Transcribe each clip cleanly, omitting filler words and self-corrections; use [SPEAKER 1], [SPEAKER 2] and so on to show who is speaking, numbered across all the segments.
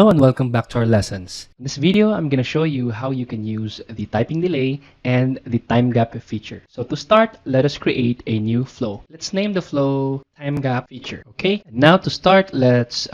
[SPEAKER 1] Hello and welcome back to our lessons. In this video, I'm going to show you how you can use the typing delay and the time gap feature. So to start, let us create a new flow. Let's name the flow time gap feature. Okay. And now to start, let's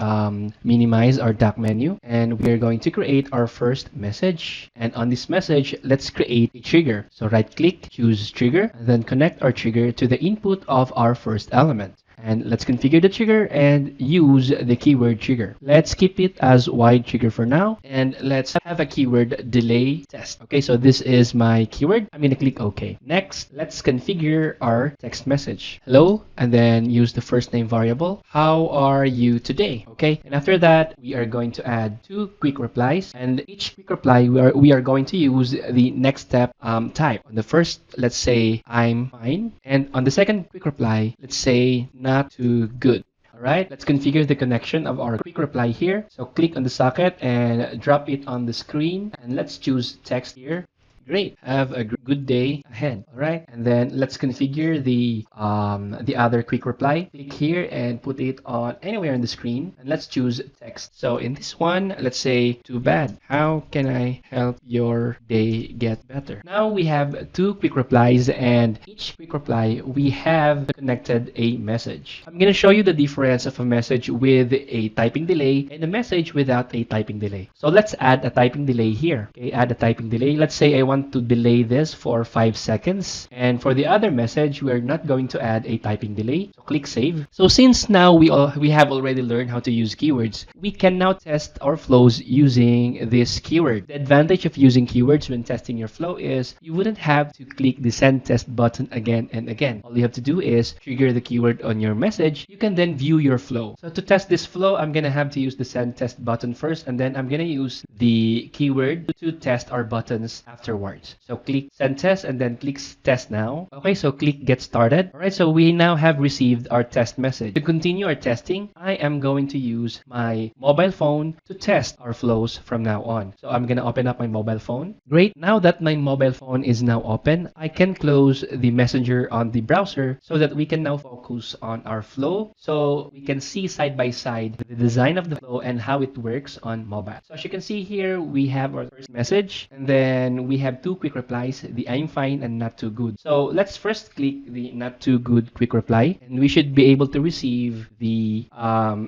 [SPEAKER 1] minimize our dock menu and we are going to create our first message. And on this message, let's create a trigger. So right click, choose trigger, and then connect our trigger to the input of our first element. And let's configure the trigger and use the keyword trigger. Let's keep it as wide trigger for now. And let's have a keyword delay test. Okay, so this is my keyword. I'm going to click OK. Next, let's configure our text message. Hello, and then use the first name variable. How are you today? Okay, and after that, we are going to add 2 quick replies. And each quick reply, we are going to use the next step type. On the first, let's say, I'm fine. And on the second quick reply, let's say, not too good. All right, let's configure the connection of our quick reply here. So click on the socket and drop it on the screen. And let's choose text here. Great. Have a good day ahead. All right. And then let's configure the other quick reply. Click here and put it on anywhere on the screen. And let's choose text. So in this one, let's say, too bad. How can I help your day get better? Now we have 2 quick replies, and each quick reply, we have connected a message. I'm going to show you the difference of a message with a typing delay and a message without a typing delay. So let's add a typing delay here. Okay, add a typing delay. Let's say I want to delay this for 5 seconds. And for the other message, we are not going to add a typing delay. So click save. So since now we have already learned how to use keywords, we can now test our flows using this keyword. The advantage of using keywords when testing your flow is you wouldn't have to click the send test button again and again. All you have to do is trigger the keyword on your message. You can then view your flow. So to test this flow, I'm going to have to use the send test button first, and then I'm going to use the keyword to test our buttons afterwards. So click send test and then click test now. Okay, so click get started. All right, so we now have received our test message. To continue our testing, I am going to use my mobile phone to test our flows from now on. So I'm going to open up my mobile phone. Great. Now that my mobile phone is now open, I can close the messenger on the browser so that we can now focus on our flow. So we can see side by side the design of the flow and how it works on mobile. So as you can see here, we have our first message, and then we have 2 quick replies, the I'm fine and not too good. So let's first click the not too good quick reply, and we should be able to receive the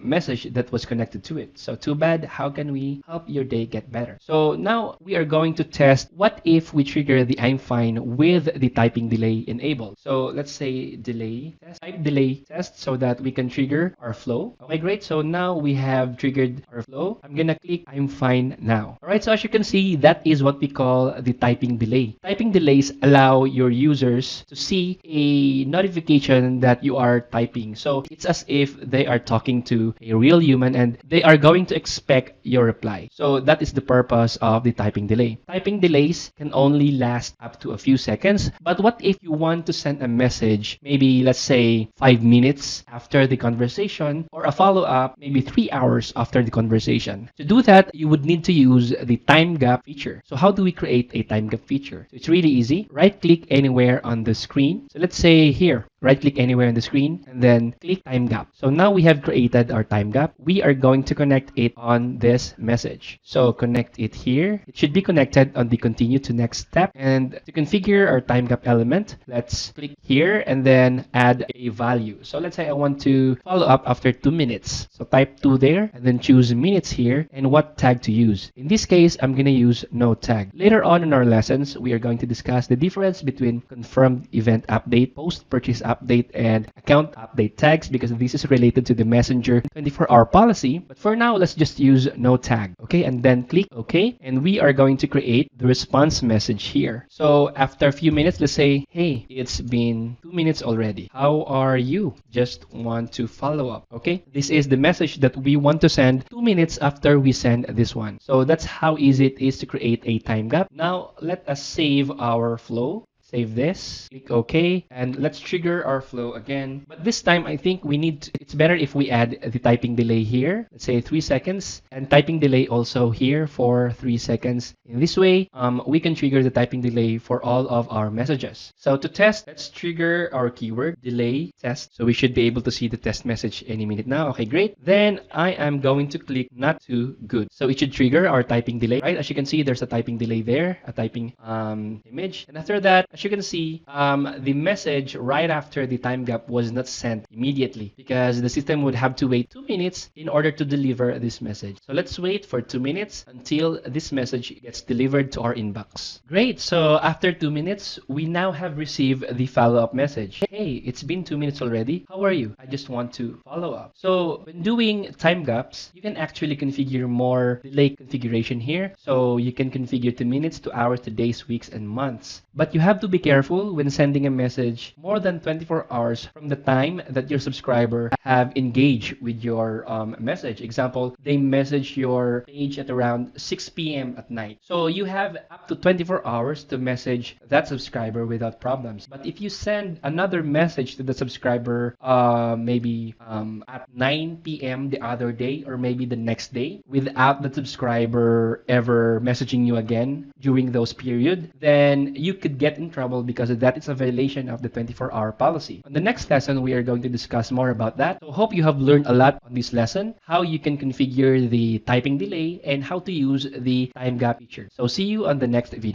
[SPEAKER 1] message that was connected to it. So too bad, how can we help your day get better? So now we are going to test what if we trigger the I'm fine with the typing delay enabled. So let's say delay test, type delay test so that we can trigger our flow. Okay, great. So now we have triggered our flow. I'm gonna click I'm fine now. All right, so as you can see, that is what we call the typing delay. Typing delays allow your users to see a notification that you are typing. So it's as if they are talking to a real human and they are going to expect your reply. So that is the purpose of the typing delay. Typing delays can only last up to a few seconds, but what if you want to send a message, maybe let's say 5 minutes after the conversation, or a follow-up maybe 3 hours after the conversation? To do that, you would need to use the time gap feature. So how do we create a time gap feature? So it's really easy. Right click anywhere on the screen. So let's say here, right click anywhere on the screen and then click time gap. So now we have created our time gap. We are going to connect it on this message. So connect it here. It should be connected on the continue to next step. And to configure our time gap element, let's click here and then add a value. So let's say I want to follow up after 2 minutes. So type 2 there and then choose minutes here and what tag to use. In this case, I'm going to use no tag. Later on in our lessons, we are going to discuss the difference between confirmed event update, post-purchase update, and account update tags, because this is related to the Messenger 24-hour policy. But for now, let's just use no tag. Okay, and then click OK, and we are going to create the response message here. So after a few minutes, let's say, hey, it's been 2 minutes already. How are you? Just want to follow up. Okay, this is the message that we want to send 2 minutes after we send this one. So that's how easy it is to create a time gap. Now let us save our flow. Save this, click OK, and let's trigger our flow again. But this time, I think it's it's better if we add the typing delay here, let's say 3 seconds, and typing delay also here for 3 seconds. In this way, we can trigger the typing delay for all of our messages. So to test, let's trigger our keyword delay test. So we should be able to see the test message any minute now. Okay, great. Then I am going to click not too good. So it should trigger our typing delay, right? As you can see, there's a typing delay there, a typing image. And after that, as you can see, the message right after the time gap was not sent immediately because the system would have to wait 2 minutes in order to deliver this message. So let's wait for 2 minutes until this message gets delivered to our inbox. Great. So after 2 minutes, we now have received the follow-up message. Hey, it's been 2 minutes already. How are you? I just want to follow up. So when doing time gaps, you can actually configure more delay configuration here. So you can configure to minutes, to hours, to days, weeks, and months. But you have to be careful when sending a message more than 24 hours from the time that your subscriber have engaged with your message. Example, they message your page at around 6 p.m. at night. So you have up to 24 hours to message that subscriber without problems. But if you send another message to the subscriber maybe at 9 p.m. the other day or maybe the next day without the subscriber ever messaging you again during those period, then you could get in trouble because that is a violation of the 24-hour policy. On the next lesson, we are going to discuss more about that. So hope you have learned a lot on this lesson, how you can configure the typing delay and how to use the time gap feature. So see you on the next video.